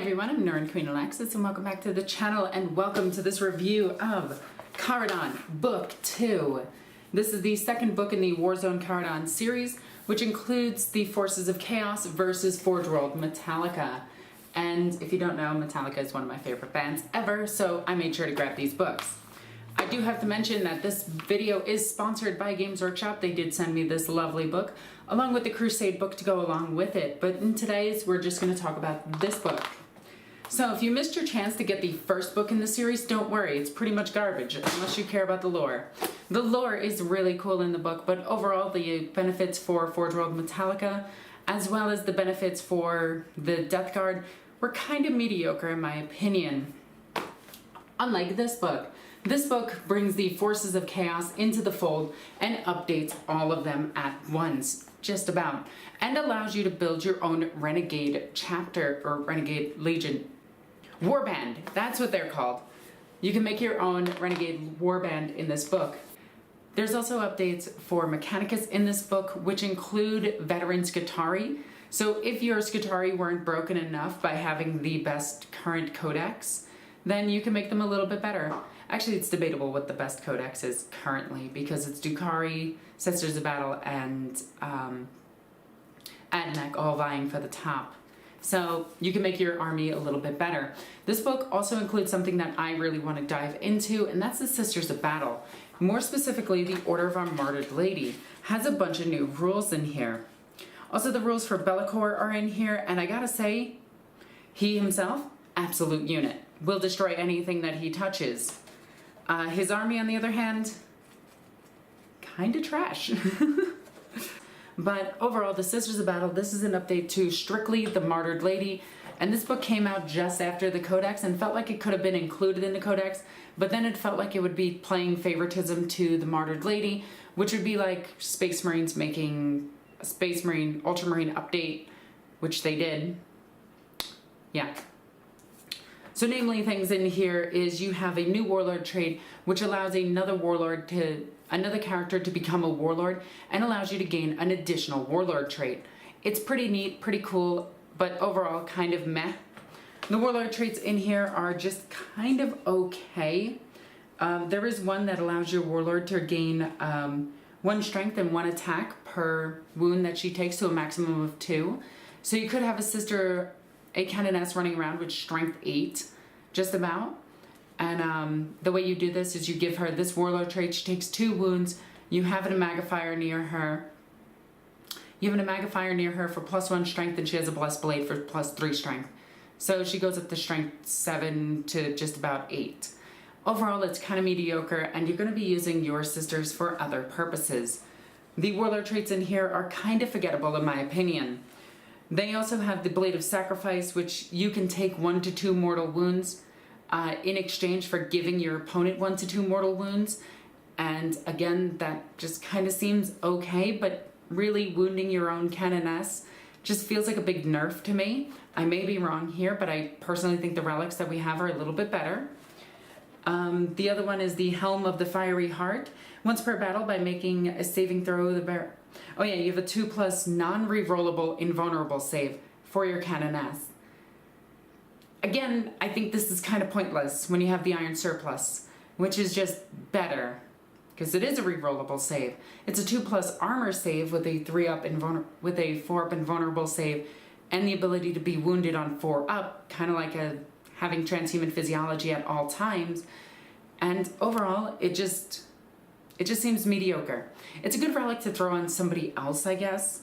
everyone, I'm NornQueenAlexis and welcome back to the channel and welcome to this review of Charadon Book 2. This is the second book in the Warzone Charadon series, which includes the Forces of Chaos versus Forge World Metallica. And if you don't know, Metallica is one of my favorite bands ever, so I made sure to grab these books. I do have to mention that this video is sponsored by Games Workshop. They did send me this lovely book, along with the Crusade book to go along with it. But in today's, we're just going to talk about this book. So if you missed your chance to get the first book in the series, don't worry. It's pretty much garbage, unless you care about the lore. The lore is really cool in the book, but overall the benefits for Forge World Metallica, as well as the benefits for the Death Guard, were kind of mediocre in my opinion. Unlike this book. This book brings the Forces of Chaos into the fold and updates all of them at once, just about, and allows you to build your own Renegade chapter, or Renegade Legion. Warband, that's what they're called. You can make your own Renegade Warband in this book. There's also updates for Mechanicus in this book, which include veteran Skitarii. So if your Skitarii weren't broken enough by having the best current codex, then you can make them a little bit better. Actually, it's debatable what the best codex is currently, because it's Drukhari, Sisters of Battle, and Asmech all vying for the top. So you can make your army a little bit better. This book also includes something that I really want to dive into, and that's the Sisters of Battle. More specifically, the Order of our Martyred Lady has a bunch of new rules in here. Also, the rules for Belakor are in here, and I gotta say, he himself, absolute unit. Will destroy anything that he touches. His army, on the other hand, kinda trash. But overall, the Sisters of Battle, this is an update to strictly the Martyred Lady, and this book came out just after the Codex and felt like it could have been included in the Codex, but then it felt like it would be playing favoritism to the Martyred Lady, which would be like Space Marines making a Space Marine, Ultramarine update, which they did. Yeah. So namely things in here is you have a new warlord trait, which allows another character to become a warlord and allows you to gain an additional warlord trait. It's pretty neat, pretty cool, but overall kind of meh. The warlord traits in here are just kind of okay. There is one that allows your warlord to gain 1 strength and 1 attack per wound that she takes, to a maximum of 2. So you could have a Canoness running around with strength 8, just about. And the way you do this is you give her this warlord trait. She takes 2 wounds. You have a Magifier near her. You have a Magifier near her for +1 strength, and she has a Blessed Blade for +3 strength. So she goes up to strength 7 to just about 8. Overall, it's kind of mediocre, and you're going to be using your sisters for other purposes. The warlord traits in here are kind of forgettable in my opinion. They also have the Blade of Sacrifice, which you can take 1 to 2 mortal wounds in exchange for giving your opponent 1 to 2 mortal wounds. And again, that just kind of seems okay, but really wounding your own Canoness just feels like a big nerf to me. I may be wrong here, but I personally think the relics that we have are a little bit better. The other one is the Helm of the Fiery Heart. Once per battle, by making a saving throw, oh yeah, you have a 2+ non-rerollable invulnerable save for your Canoness. Again, I think this is kind of pointless when you have the Iron Surplus, which is just better, because it is a rerollable save. It's a 2+ armor save with a 4-up invulnerable save, and the ability to be wounded on 4-up, kind of like having transhuman physiology at all times. And overall, it just seems mediocre. It's a good relic to throw on somebody else, I guess.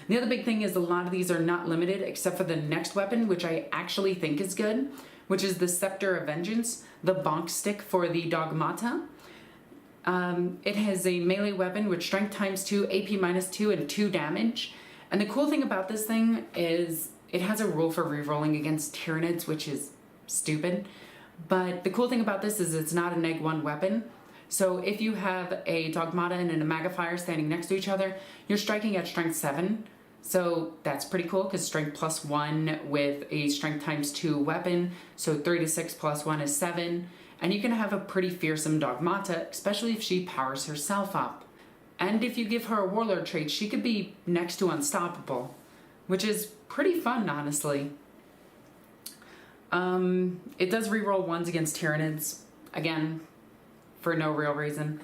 The other big thing is a lot of these are not limited, except for the next weapon, which I actually think is good, which is the Scepter of Vengeance, the bonk stick for the Dogmata. It has a melee weapon with strength ×2, AP -2, and 2 damage. And the cool thing about this thing is it has a rule for rerolling against Tyranids, which is stupid. But the cool thing about this is it's not a neg-1 weapon. So if you have a Dogmata and a Magifier standing next to each other, you're striking at strength 7. So that's pretty cool, because strength +1 with a strength ×2 weapon. So 3 to 6 +1 is 7. And you can have a pretty fearsome Dogmata, especially if she powers herself up. And if you give her a warlord trait, she could be next to unstoppable, which is pretty fun, honestly. It does reroll ones against Tyranids, again, for no real reason.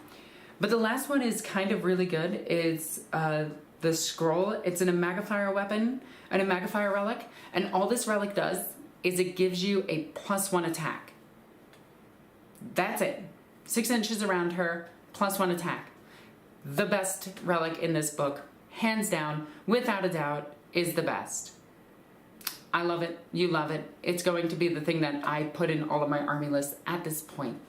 But the last one is kind of really good. It's the scroll. It's an Magnifier weapon and a Magnifier relic. And all this relic does is it gives you a +1 attack. That's it. 6 inches around her, +1 attack. The best relic in this book, hands down, without a doubt, is the best. I love it. You love it. It's going to be the thing that I put in all of my army lists at this point.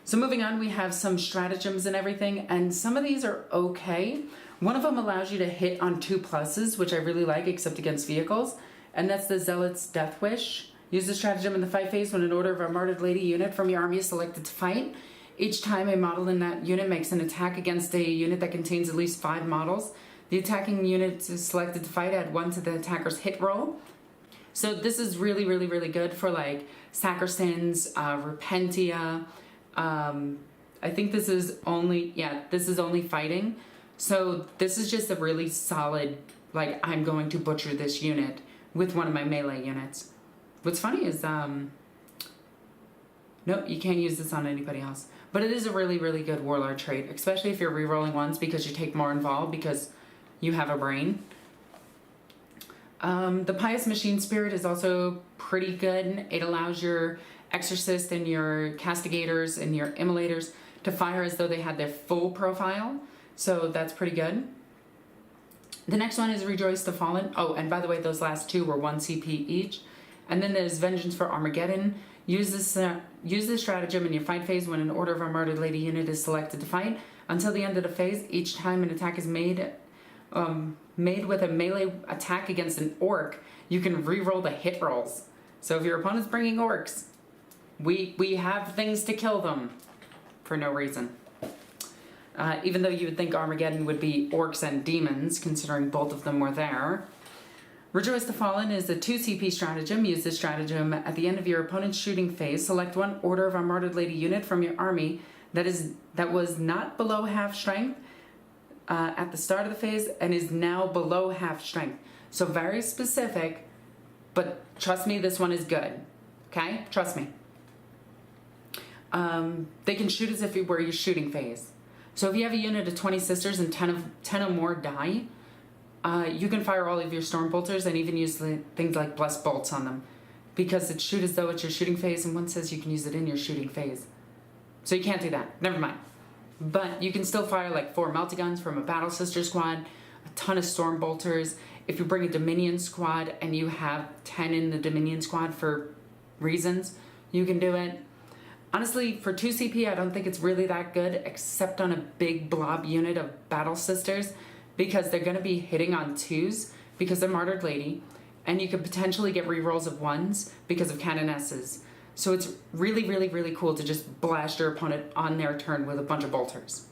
So moving on, we have some stratagems and everything, and some of these are okay. One of them allows you to hit on 2+, which I really like, except against vehicles, and that's the Zealot's Death Wish. Use the stratagem in the fight phase when an Order of a Martyred Lady unit from your army is selected to fight. Each time a model in that unit makes an attack against a unit that contains at least 5 models, the attacking unit is selected to fight, add 1 to the attacker's hit roll. So this is really, really, really good for like Sacrosands, Repentia. I think this is only, this is only fighting. So this is just a really solid, like, I'm going to butcher this unit with one of my melee units. What's funny is, no, you can't use this on anybody else. But it is a really, really good Warlord trait, especially if you're rerolling ones because you take more involved because you have a brain. The Pious Machine Spirit is also pretty good. It allows your Exorcist and your Castigators and your Immolators to fire as though they had their full profile. So that's pretty good. The next one is Rejoice the Fallen. Oh, and by the way, those last 2 were 1 CP each. And then there's Vengeance for Armageddon. Use this stratagem in your fight phase when an Order of a Martyred Lady unit is selected to fight. Until the end of the phase, each time an attack is made with a melee attack against an Orc, you can re-roll the hit rolls. So if your opponent's bringing Orcs, we have things to kill them for no reason. Even though you would think Armageddon would be Orcs and Demons, considering both of them were there. Rejoice the Fallen is a 2 CP stratagem. Use this stratagem at the end of your opponent's shooting phase. Select 1 Order of a Martyred Lady unit from your army that was not below half strength at the start of the phase and is now below half strength. So very specific, but trust me, this one is good. Okay? Trust me. They can shoot as if you were your shooting phase. So if you have a unit of 20 sisters and 10 or more die, you can fire all of your storm bolters and even use things like blessed bolts on them, because it shoot as though it's your shooting phase, and one says you can use it in your shooting phase. So you can't do that. Never mind. But you can still fire like 4 melty-guns from a battle sister squad, a ton of storm bolters. If you bring a Dominion squad and you have 10 in the Dominion squad for reasons, you can do it. Honestly, for 2 CP, I don't think it's really that good, except on a big blob unit of battle sisters, because they're going to be hitting on 2s because they're Martyred Lady, and you could potentially get rerolls of 1s because of Canonesses. So it's really, really, really cool to just blast your opponent on their turn with a bunch of bolters.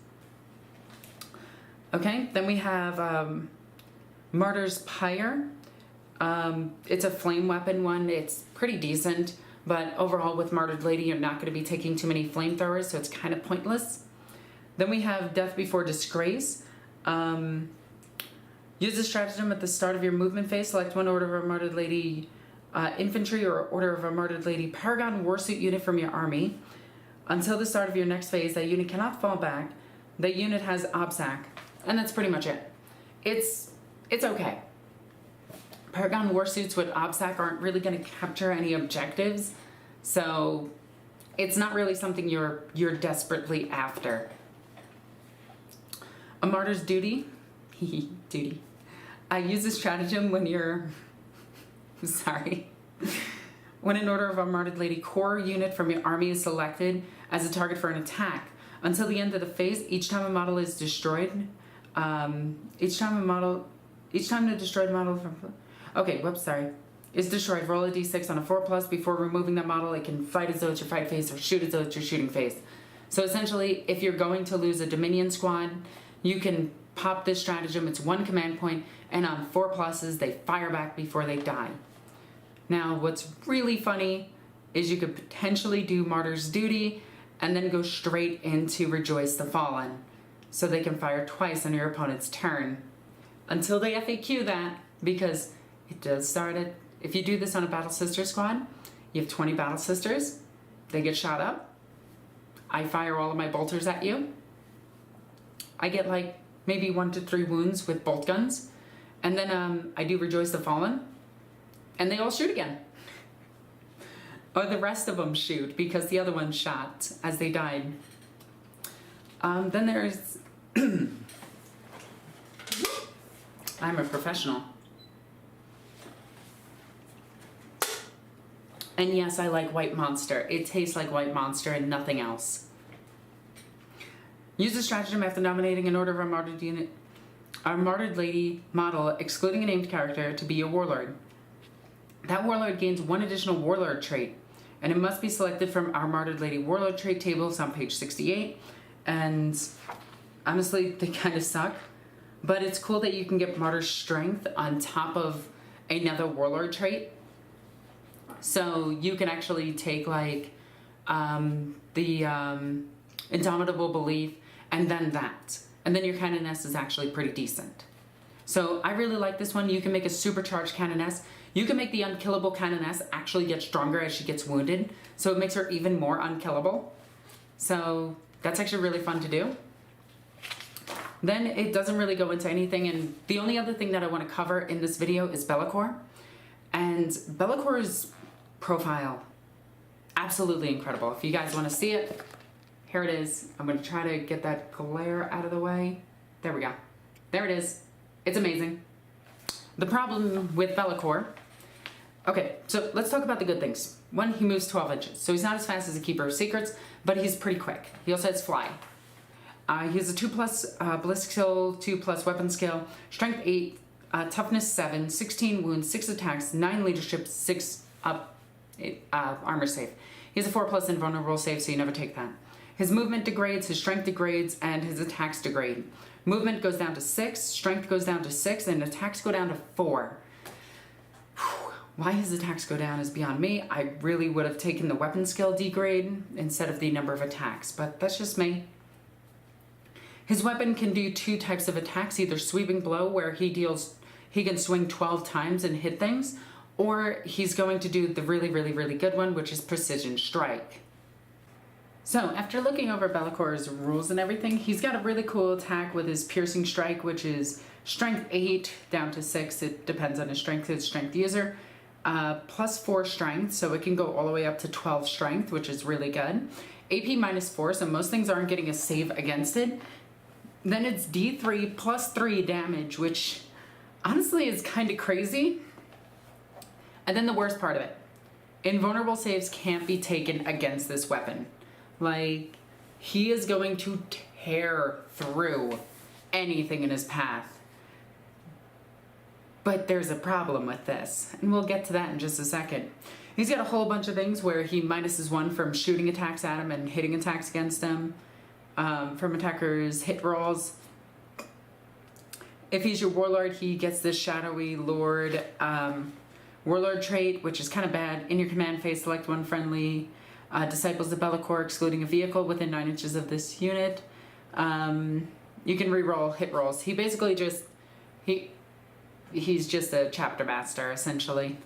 Okay, then we have Martyr's Pyre. It's a flame weapon one. It's pretty decent, but overall with Martyred Lady, you're not going to be taking too many flamethrowers, so it's kind of pointless. Then we have Death Before Disgrace. Use the stratagem at the start of your movement phase. Select 1 Order of a Martyred Lady infantry or Order of a Martyred Lady Paragon Warsuit unit from your army. Until the start of your next phase, that unit cannot fall back. That unit has OBSAC, and that's pretty much it. It's okay. Paragon Warsuits with OBSAC aren't really going to capture any objectives, so it's not really something you're desperately after. A Martyr's Duty. Duty. I use this stratagem when you're... Sorry. When an Order of a Martyred Lady core unit from your army is selected as a target for an attack. Until the end of the phase, each time a model is destroyed... Each time the destroyed model from... Okay, whoops, sorry. Is destroyed, roll a d6 on a 4+. Before removing that model, it can fight as though it's your fight phase or shoot as though it's your shooting phase. So essentially, if you're going to lose a Dominion squad, you can pop this stratagem. It's 1 command point, and on 4+, they fire back before they die. Now, what's really funny is you could potentially do Martyr's Duty and then go straight into Rejoice the Fallen, so they can fire twice on your opponent's turn. Until they FAQ that, because it does start at If you do this on a Battle Sister squad, you have 20 Battle Sisters. They get shot up. I fire all of my bolters at you. I get like maybe 1 to 3 wounds with bolt guns. And then I do Rejoice the Fallen. And they all shoot again. Or the rest of them shoot because the other ones shot as they died. Then there's... I'm a professional. And yes, I like White Monster. It tastes like White Monster and nothing else. Use a stratagem after nominating an order of a martyred unit, a martyred lady model, excluding a named character, to be a warlord. That warlord gains 1 additional warlord trait, and it must be selected from our martyred lady warlord trait tables on page 68. And honestly, they kind of suck, but it's cool that you can get martyr strength on top of another warlord trait. So you can actually take like the indomitable belief and then that. And then your canoness is actually pretty decent. So I really like this one. You can make a supercharged canoness. You can make the unkillable canoness actually get stronger as she gets wounded. So it makes her even more unkillable. So that's actually really fun to do. Then it doesn't really go into anything. And the only other thing that I want to cover in this video is Belakor. And Belakor's profile, absolutely incredible. If you guys want to see it, here it is. I'm going to try to get that glare out of the way. There we go. There it is. It's amazing. The problem with Belakor... Okay, so let's talk about the good things. 1, he moves 12 inches. So he's not as fast as a Keeper of Secrets, but he's pretty quick. He also has Fly. He has a 2+ ballistic skill, 2+ weapon skill, strength 8, toughness 7, 16 wounds, 6 attacks, 9 leadership, 6 armor save. He has a 4+ invulnerable save, so you never take that. His movement degrades, his strength degrades, and his attacks degrade. Movement goes down to 6, strength goes down to 6, and attacks go down to 4. Why his attacks go down is beyond me. I really would have taken the weapon skill degrade instead of the number of attacks, but that's just me. His weapon can do 2 types of attacks, either sweeping blow, where he can swing 12 times and hit things, or he's going to do the really, really, really good one, which is precision strike. So after looking over Belakor's rules and everything, he's got a really cool attack with his piercing strike, which is strength 8 down to 6. It depends on his strength user. +4 strength, so it can go all the way up to 12 strength, which is really good. AP -4, so most things aren't getting a save against it. Then it's D3 +3 damage, which honestly is kind of crazy. And then the worst part of it, invulnerable saves can't be taken against this weapon. Like, he is going to tear through anything in his path. But there's a problem with this, and we'll get to that in just a second. He's got a whole bunch of things where he -1 from shooting attacks at him and hitting attacks against him, from attackers' hit rolls. If he's your warlord, he gets this shadowy lord warlord trait, which is kind of bad. In your command phase, select 1 friendly disciples of Belakor, excluding a vehicle within 9 inches of this unit. You can reroll hit rolls. He basically just he's just a chapter master, essentially.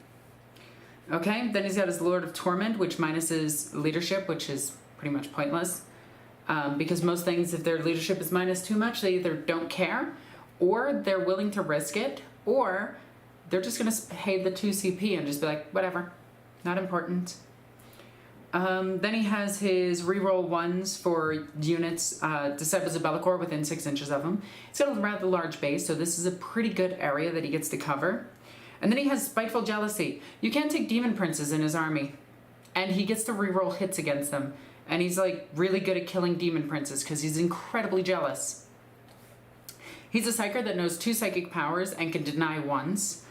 Okay, then he's got his Lord of Torment, which minuses leadership, which is pretty much pointless. Because most things, if their leadership is minus too much, they either don't care, or they're willing to risk it, or they're just going to pay the 2 CP and just be like, whatever, not important. Then he has his reroll 1s for units, Disciples of Belakor within 6 inches of him. He's got a rather large base, so this is a pretty good area that he gets to cover. And then he has Spiteful Jealousy. You can't take Demon Princes in his army, and he gets to reroll hits against them. And he's like really good at killing Demon Princes because he's incredibly jealous. He's a Psyker that knows 2 psychic powers and can deny 1s.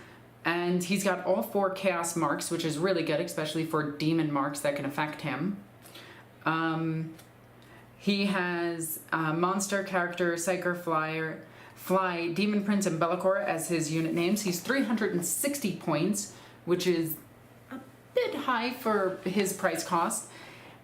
And he's got all 4 chaos marks, which is really good, especially for demon marks that can affect him. He has monster, character, psyker, fly, demon prince, and Belakor as his unit names. He's 360 points, which is a bit high for his price cost.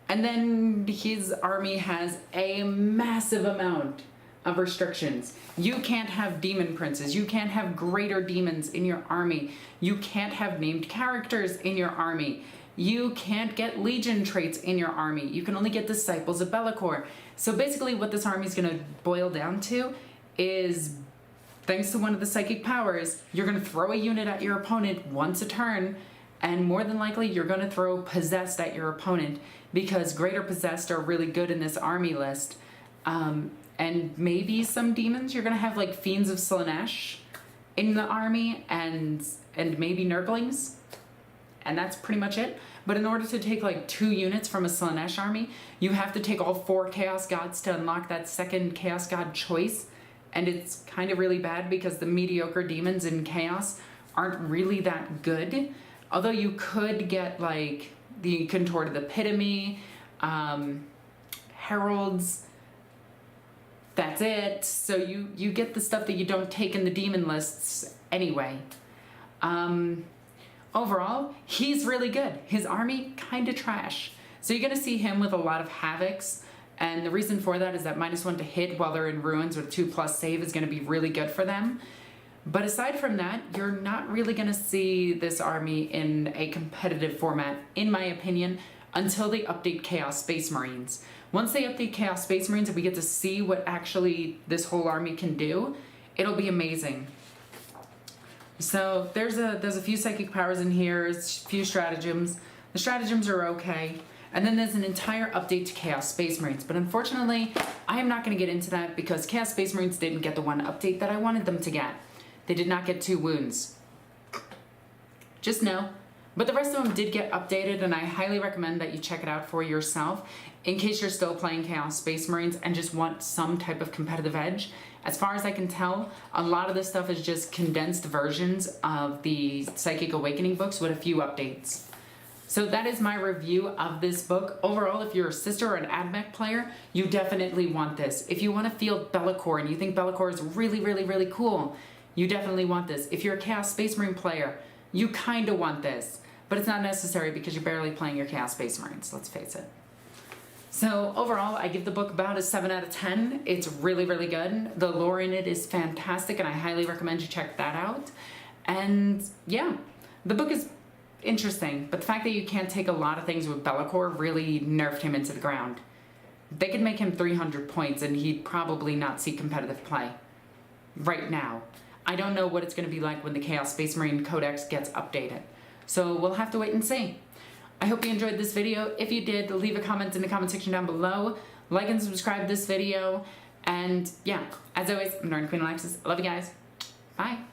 And then his army has a massive amount of restrictions. You can't have demon princes. You can't have greater demons in your army. You can't have named characters in your army. You can't get legion traits in your army. You can only get disciples of Belakor. So basically what this army is going to boil down to is, thanks to one of the psychic powers, you're going to throw a unit at your opponent once a turn, and more than likely you're going to throw possessed at your opponent, because greater possessed are really good in this army list. And maybe some demons. You're going to have like Fiends of Slaanesh in the army, and maybe Nurglings. And that's pretty much it. But in order to take like 2 units from a Slaanesh army, you have to take all 4 Chaos Gods to unlock that second Chaos God choice. And it's kind of really bad because the mediocre demons in Chaos aren't really that good. Although you could get like the Contorted Epitome, Heralds. That's it. So you get the stuff that you don't take in the demon lists anyway. Overall, he's really good. His army, kind of trash. So you're going to see him with a lot of Havocs, and the reason for that is that -1 to hit while they're in ruins with 2+ save is going to be really good for them. But aside from that, you're not really going to see this army in a competitive format, in my opinion, until they update Chaos Space Marines. Once they update Chaos Space Marines and we get to see what actually this whole army can do, it'll be amazing. So there's a few psychic powers in here, a few stratagems. The stratagems are okay. And then there's an entire update to Chaos Space Marines. But unfortunately, I am not going to get into that because Chaos Space Marines didn't get the one update that I wanted them to get. They did not get 2 wounds. Just know. But the rest of them did get updated, and I highly recommend that you check it out for yourself in case you're still playing Chaos Space Marines and just want some type of competitive edge. As far as I can tell, a lot of this stuff is just condensed versions of the Psychic Awakening books with a few updates. So that is my review of this book. Overall, if you're a Sister or an Asmech player, you definitely want this. If you want to feel Belakor and you think Belakor is really, really, really cool, you definitely want this. If you're a Chaos Space Marine player, you kind of want this. But it's not necessary because you're barely playing your Chaos Space Marines, let's face it. So overall, I give the book about a 7 out of 10. It's really, really good. The lore in it is fantastic, and I highly recommend you check that out. And yeah, the book is interesting, but the fact that you can't take a lot of things with Belakor really nerfed him into the ground. They could make him 300 points, and he'd probably not see competitive play right now. I don't know what it's going to be like when the Chaos Space Marine Codex gets updated. So we'll have to wait and see. I hope you enjoyed this video. If you did, leave a comment in the comment section down below. Like and subscribe to this video. And yeah, as always, I'm NornQueenAlexis. I love you guys. Bye.